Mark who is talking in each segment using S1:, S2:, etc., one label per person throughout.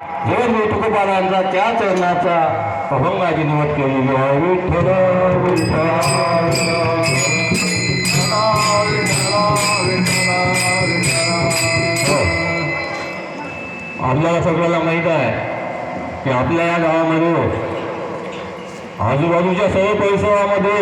S1: जगत तुकोबारांचा त्या चरणाचा अभंगाची निवड केलेली आहे. विठ्ठल विठ्ठल आपल्याला सगळ्याला माहीत आहे की आपल्या या गावामध्ये आजूबाजूच्या सर्व परिसरामध्ये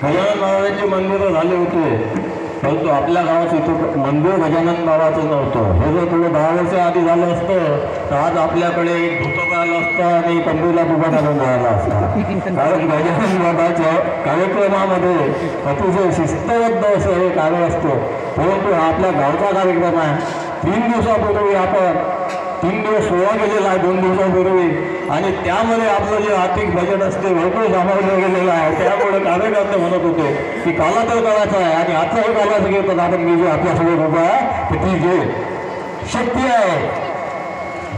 S1: गजानन महाराजांचे मंदिरं झाले होते, परंतु आपल्या गावात इथं मंदिर गजानन बाबाचं नव्हतं. हे जर थोडं 10 वर्ष आधी झालं असतं तर आज आपल्याकडे एक धोतर आलं असतं आणि तंबूला उभा घालून राहिला असता. कारण गजानन बाबाच्या कार्यक्रमामध्ये अतिशय शिस्तबद्ध असं हे कार्य असतं. परंतु हा आपल्या गावचा कार्यक्रम आहे. 3 दिवसापूर्वी आपण 3 दिवस सोहळा गेलेला आहे 2 दिवसापूर्वी, आणि त्यामध्ये आपलं जे आर्थिक बजेट असते भरपूर सामावलं गेलेलं आहे. त्यामुळे कार्यकर्ते म्हणत होते की काला तर करायचा आहे आणि आजचा हे कालाचं घेतात आपण मी जे आपल्यासमोर उभा आहे तर ती जे शक्ती आहे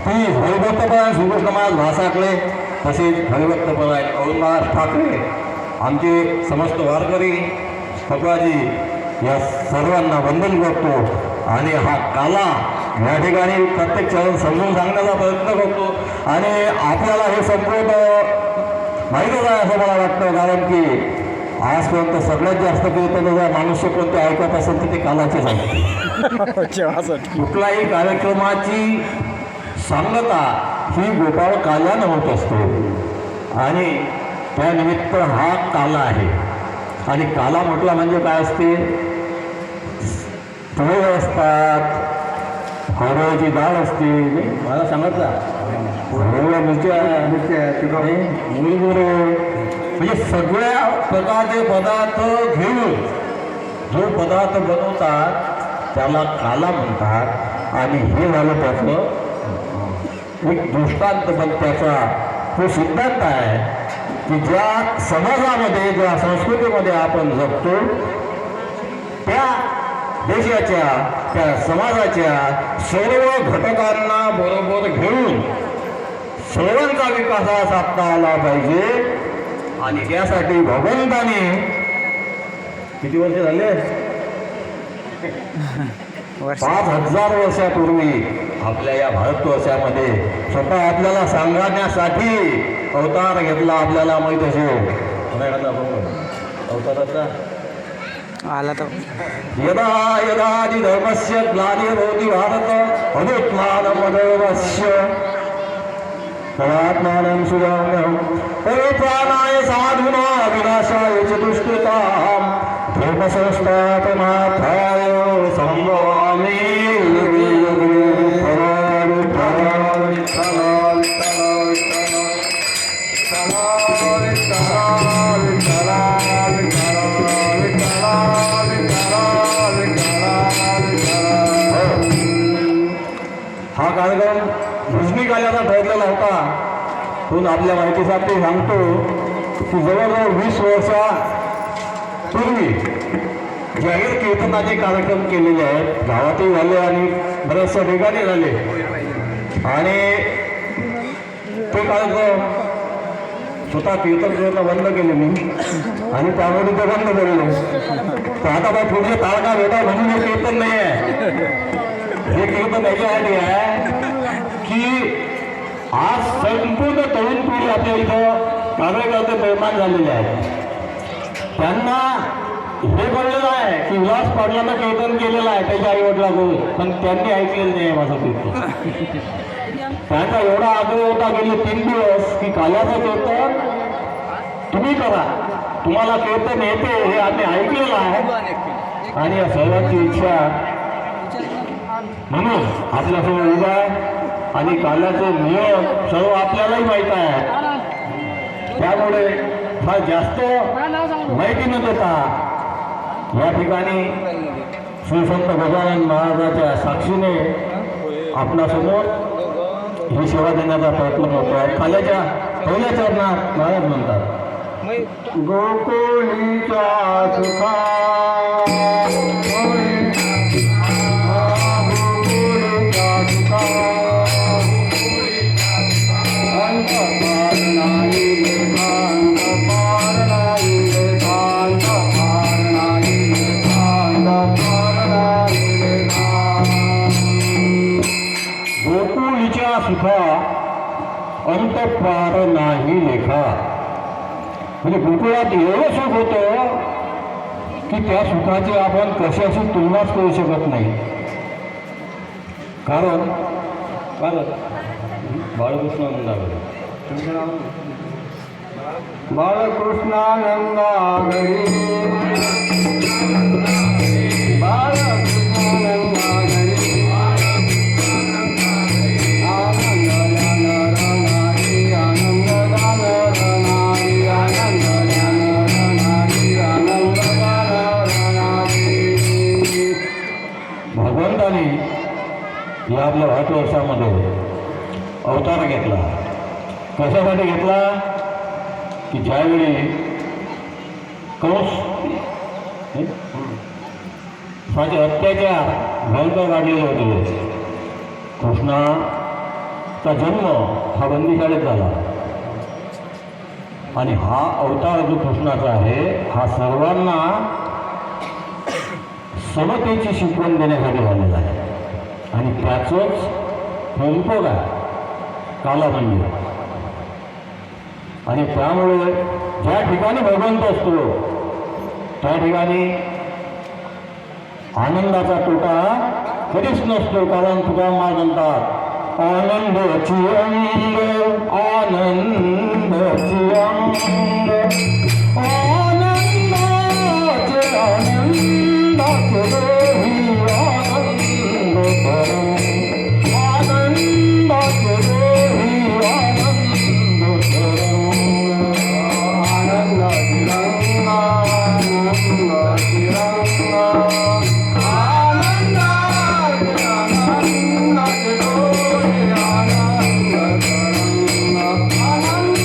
S1: ती हरिभक्तपरायण श्रीकृष्ण महाराज भासाकडे, तसेच हरिभक्तपरायण अरुण महाराज ठाकरे, आमचे समस्त वारकरी फकवाजी या सर्वांना वंदन करतो. आणि हा काला या ठिकाणी प्रत्येक चरण समजून सांगण्याचा प्रयत्न करतो. आणि आपल्याला हे संपूर्ण माहीतच आहे असं मला वाटतं, कारण की आजपर्यंत सगळ्यात जास्त कीर्तन जर मनुष्य कोणते ऐकत असेल तर ते कालाचेच आहे. कुठल्याही कार्यक्रमाची सांगता ही गोपाळ काल्यानं होत असते आणि त्यानिमित्त हा काला आहे. आणि काला म्हटला म्हणजे काय असते, पोहे असतात, हरभऱ्याची डाळ असते, मला सांगितला मुळगुरे, म्हणजे सगळ्या प्रकारचे पदार्थ घेऊन जो पदार्थ बनवतात त्याला काला म्हणतात. आणि हे झालं त्याचं एक दृष्टांत, पण त्याचा तो सिद्धांत आहे की ज्या समाजामध्ये ज्या संस्कृतीमध्ये आपण जगतो त्या देशाच्या त्या समाजाच्या सर्व घटकांना बरोबर घेऊन सर्वांचा विकास साधता आला पाहिजे. आणि त्यासाठी भगवंताने किती वर्ष झाले 5000 वर्षापूर्वी आपल्या या भारतवर्षामध्ये स्वतः आपल्याला सांगण्यासाठी अवतार घेतला. आपल्याला माहीत असेल अवताराचा
S2: आला तर
S1: यदा यदा धर्मस्य ग्लानिर्भवति भारत अभूत्मानमदेवस्य तदात्मानं सुराम्यहं परित्राणाय साधूना विनाशाय च दुष्कृतां धर्मसंस्थापनार्थाय संभवामि युगे युगे. हा कार्यक्रम भुजनी काल्याचा ठरलेला होता. पण आपल्या माहितीसाठी सांगतो की जवळजवळ 20 वर्षापूर्वी जाहीर कीर्तनाचे कार्यक्रम केलेले आहेत. गावातही झाले आणि बऱ्याचशा ठिकाणी झाले. आणि ते कार्यक्रम स्वतः कीर्तन करणं बंद केले मी आणि त्यामुळे ते बंद केले. तर आता बाय पुढे तारखा भेटा म्हणून हे कीर्तन नाही आहे. हे कीर्तन याच्यासाठी आहे की आज संपूर्ण तरुण पिढी आपल्या इथं कार्यकर्ते निर्माण झालेले आहेत. त्यांना हे कळलेलं आहे की उल्हास पाटलांना कीर्तन केलेलं आहे त्याच्या आईवडिलांकडून, पण त्यांनी ऐकलेलं नाही आहे माझं कीर्तन. त्यांचा एवढा आग्रह होता गेले 3 दिवस की काल्याचं कीर्तन तुम्ही करा, तुम्हाला कीर्तन येते हे आम्ही ऐकलेलं आहे. आणि या सर्वांची इच्छा म्हणून आपल्यासमोर उभा आहे. आणि काल्याचे नियम सर्व आपल्यालाही माहीत आहे. त्यामुळे हा जास्त माहिती न देता या ठिकाणी श्रीसंत गजानन महाराजाच्या साक्षीने आपल्यासमोर ही सेवा देण्याचा प्रयत्न करतो आहे. काल्याच्या पहिल्या चरणात महाराज म्हणतात गोकुळीचा सुखा गोकुळ गोकुळीच्या सुखा अंत पार नाही लेखा. म्हणजे गोकुळात एवढं सुख होतं की त्या सुखाची आपण कशाशी तुलनाच करू शकत नाही. कारण बाळकृष्णानंदाकडे बाळकृष्णानंदाघरी भगवंताने या आपल्या 8 वर्षामध्ये अवतार घेतला. कशासाठी घेतला की ज्यावेळी कंस माझे अत्याचार भयंकर वाढलेले होते. कृष्णाचा जन्म हा बंदीशाळेत झाला आणि हा अवतार जो कृष्णाचा आहे हा सर्वांना समतेची शिकवण देण्यासाठी झालेला आहे. आणि त्याचंच स्वरूपक आहे कालामंदिर. आणि त्यामुळे ज्या ठिकाणी भगवंत असतो त्या ठिकाणी आनंदाचा तोटा कधीच नसतो. कारण तुका महाराज म्हणतात आनंदाची अंग आनंदाची अंग आनंदाचे आनंदाचे देही आनंद परम आनंदाचे देही आनंद परम आनंदाची रंग आनंदाची रंग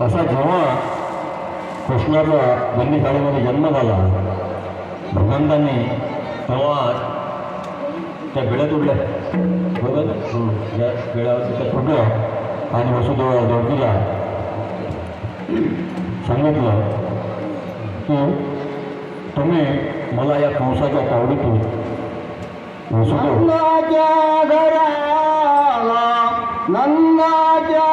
S1: असा जेव्हा कृष्णाचा बंदीशाळेमध्ये जन्म झाला भगवंतांनी तेव्हा त्या बेड्या तोडल्या बरोबर. त्या बेड्यावर त्या तोडल्या आणि वसुदेवा जोडीला सांगितलं की तुम्ही मला या कंसाच्या तावडीतून वसुदेवाच्या घराला नंदाच्या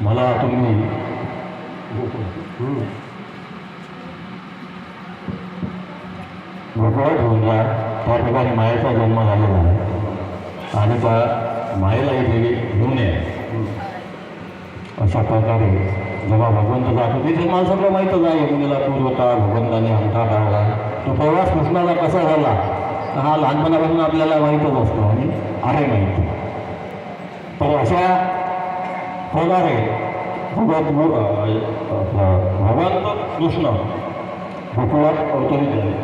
S1: मला तुम्ही गोकुळात घेऊन जा. त्या ठिकाणी मायेचा जन्म झालेला आहे आणि त्या मायेला इथे घेऊन ये. अशा प्रकारे जेव्हा भगवंत जातो तिथे मला सगळं माहीतच आहे. मुलीला पूर होता भगवंताने अंगठा काढला. तो प्रवास कृष्णाला कसा झाला हा लहानपणापासून आपल्याला माहीतच असतो आणि आहे माहिती. तर अशा प्रकारे भगवंत कृष्ण गोकुळात अवतरित झाले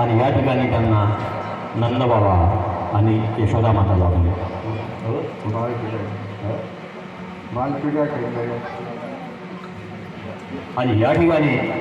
S1: आणि या ठिकाणी त्यांना नंदबाबा आणि यशोदा माता लागले. आणि या ठिकाणी